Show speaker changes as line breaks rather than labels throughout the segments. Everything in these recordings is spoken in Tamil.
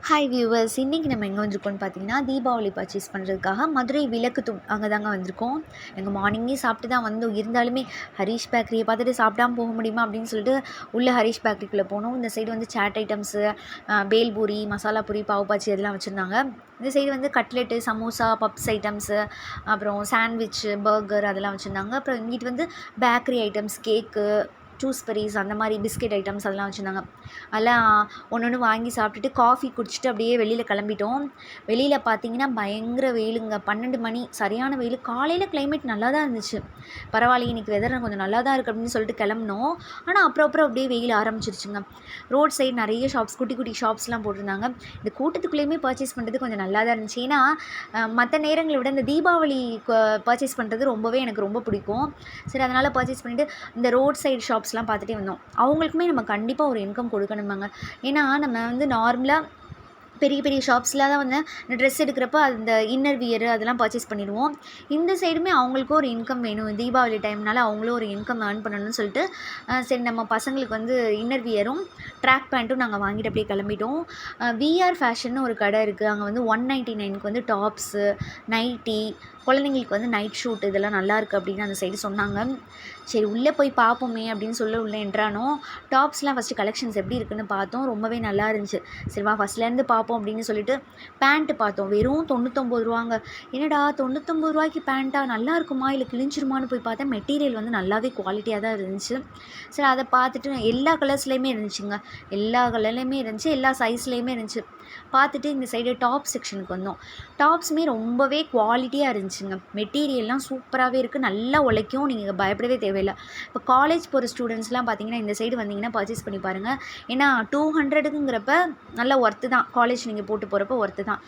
ஹாய் வியூவர்ஸ், இன்றைக்கி நம்ம எங்கே வந்திருக்கோம்னு பார்த்தீங்கன்னா, தீபாவளி பர்ச்சேஸ் பண்ணுறதுக்காக மதுரை விளக்கு தூண் அங்கே தாங்க வந்திருக்கோம். எங்கள் மார்னிங்கே சாப்பிட்டு தான் வந்தோம். இருந்தாலுமே ஹரீஷ் பேக்கரியை பார்த்துட்டு சாப்பிடாம போக முடியுமா அப்படின்னு சொல்லிட்டு உள்ளே ஹரீஷ் பேக்கரிக்குள்ளே போனோம். இந்த சைடு வந்து சாட் ஐட்டம்ஸு, பேல்பூரி, மசாலா பூரி, பாவு பாஜி அதெல்லாம் வச்சுருந்தாங்க. இந்த சைடு வந்து கட்லெட்டு, சமோசா, பப்ஸ் ஐட்டம்ஸு, அப்புறம் சாண்ட்விச்சு, பர்கர் அதெல்லாம் வச்சுருந்தாங்க. அப்புறம் இங்கிட்டு வந்து பேக்கரி ஐட்டம்ஸ், கேக்கு, ஜூஸ்பெரிஸ் அந்த மாதிரி பிஸ்கெட் ஐட்டம்ஸ் அதெல்லாம் வச்சுருந்தாங்க. அதெல்லாம் ஒன்று ஒன்று வாங்கி சாப்பிட்டுட்டு காஃபி குடிச்சிட்டு அப்படியே வெளியில் கிளம்பிட்டோம். வெளியில் பார்த்தீங்கன்னா பயங்கர வெயிலுங்க. 12 மணி சரியான வெயில். காலையில் கிளைமேட் நல்லா தான் இருந்துச்சு. பரவாயில்ல, இன்றைக்கி வெதர் கொஞ்சம் நல்லா தான் இருக்குது அப்படின்னு சொல்லிட்டு கிளம்புனோம். ஆனால் அப்புறம் அப்படியே வெயில் ஆரம்பிச்சிருச்சுங்க. ரோட் சைடு நிறைய ஷாப்ஸ், குட்டி குட்டி ஷாப்ஸ்லாம் போட்டிருந்தாங்க. இந்த கூட்டத்துக்குள்ளேயுமே பர்ச்சேஸ் பண்ணுறது கொஞ்சம் நல்லா தான் இருந்துச்சு. ஏன்னா மற்ற நேரங்களை விட இந்த தீபாவளி பர்ச்சேஸ் பண்ணுறது ரொம்பவே எனக்கு ரொம்ப பிடிக்கும். சரி, அதனால் பர்ச்சேஸ் பண்ணிவிட்டு இந்த ரோட் சைடு ஷாப்ஸ்லாம் பார்த்துட்டே வந்தோம். அவங்களுக்குமே நம்ம கண்டிப்பாக ஒரு இன்கம் கொடுக்கணுமாங்க. ஏன்னா நம்ம வந்து நார்மலாக பெரிய பெரிய ஷாப்ஸில் தான் வந்து ட்ரெஸ் எடுக்கிறப்ப அந்த இன்னர் வியரு அதெல்லாம் பர்ச்சேஸ் பண்ணிடுவோம். இந்த சைடுமே அவங்களுக்கும் ஒரு இன்கம் வேணும். தீபாவளி டைம்னால அவங்களும் ஒரு இன்கம் ஏர்ன் பண்ணணும்னு சொல்லிட்டு சரி நம்ம பசங்களுக்கு வந்து இன்னர் வியரும் ட்ராக் பேண்ட்டும் நாங்கள் வாங்கிட்டு அப்படியே கிளம்பிட்டோம். விஆர் ஃபேஷன்னு ஒரு கடை இருக்குது. அங்கே வந்து 199க்கு வந்து டாப்ஸு, நைட்டி, குழந்தைங்களுக்கு வந்து நைட் ஷூட் இதெல்லாம் நல்லாயிருக்கு அப்படின்னு அந்த சைடு சொன்னாங்க. சரி உள்ளே போய் பார்ப்போமே அப்படின்னு சொல்லி உள்ளே என்ட்ரானோ. டாப்ஸ்லாம் ஃபஸ்ட்டு கலெக்ஷன்ஸ் எப்படி இருக்குன்னு பார்த்தோம். ரொம்பவே நல்லா இருந்துச்சு. சரி வா ஃபஸ்ட்லேருந்து பார்ப்போம் அப்படின்னு சொல்லிட்டு பேண்ட்டு பார்த்தோம். வெறும் 99 ரூபாங்க. என்னடா 99 ரூபாய்க்கு பேண்ட்டா, நல்லா இருக்குமா இல்லை கிழிஞ்சிருமான்னு போய் பார்த்தா மெட்டீரியல் வந்து நல்லாவே குவாலிட்டியாக தான் இருந்துச்சு. சரி அதை பார்த்துட்டு எல்லா கலர்ஸ்லேயுமே இருந்துச்சுங்க. எல்லா கலர்லேயுமே இருந்துச்சு, எல்லா சைஸ்லேயுமே இருந்துச்சு. பார்த்துட்டு இந்த சைடு டாப் செக்ஷனுக்கு வந்தோம். டாப்ஸுமே ரொம்பவே குவாலிட்டியாக இருந்துச்சுங்க. மெட்டீரியல்லாம் சூப்பராகவே இருக்குது. நல்லா உழைக்கும். நீங்கள் பயப்படவே தேவையில்லை. இப்போ காலேஜ் போகிற ஸ்டூடெண்ட்ஸ்லாம் பார்த்தீங்கன்னா இந்த சைடு வந்தீங்கன்னா பர்ச்சேஸ் பண்ணி பாருங்கள். ஏன்னா 200க்குங்கிறப்ப நல்லா ஒர்த்து தான். காலேஜ் நீங்கள் போட்டு போகிறப்ப ஒர்த்து தான்.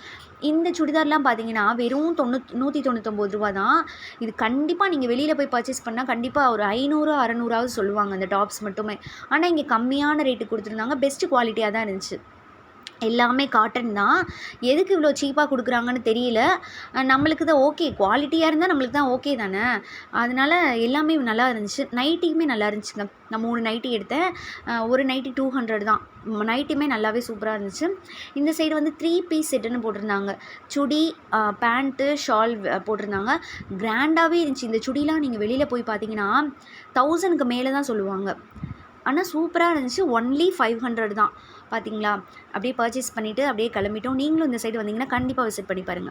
இந்த சுடிதார்லாம் பார்த்தீங்கன்னா வெறும் 199 ரூபா தான். இது கண்டிப்பாக நீங்கள் வெளியில் போய் பர்ச்சேஸ் பண்ணால் கண்டிப்பாக ஒரு 500 600 சொல்லுவாங்க அந்த டாப்ஸ் மட்டுமே. ஆனால் இங்கே கம்மியான ரேட்டு கொடுத்துருந்தாங்க. பெஸ்ட்டு குவாலிட்டியாக தான் இருந்துச்சு. எல்லாமே காட்டன் தான். எதுக்கு இவ்வளோ சீப்பாக கொடுக்குறாங்கன்னு தெரியல. நம்மளுக்கு தான் ஓகே, குவாலிட்டியாக இருந்தால் நம்மளுக்கு தான் ஓகே தானே. அதனால் எல்லாமே நல்லா இருந்துச்சு. நைட்டியுமே நல்லா இருந்துச்சுங்க. நான் 3 நைட்டி எடுத்தேன். ஒரு நைட்டி 200 தான். நைட்டியுமே நல்லாவே சூப்பராக இருந்துச்சு. இந்த சைடு வந்து 3 பீஸ் செட்டுன்னு போட்டிருந்தாங்க. சுடி, பேண்ட்டு, ஷால் போட்டிருந்தாங்க. கிராண்டாகவே இருந்துச்சு. இந்த சுடிலாம் நீங்கள் வெளியில் போய் பார்த்தீங்கன்னா 1000க்கு மேலே தான் சொல்லுவாங்க. ஆனால் சூப்பராக இருந்துச்சு. ஒன்லி 500 தான். பார்த்தீங்களா? அப்படியே பர்ச்சேஸ் பண்ணிவிட்டு அப்படியே கிளம்பிட்டோம். நீங்களும் இந்த சைடு வந்தீங்கன்னா கண்டிப்பாக விசிட் பண்ணி பாருங்கள்.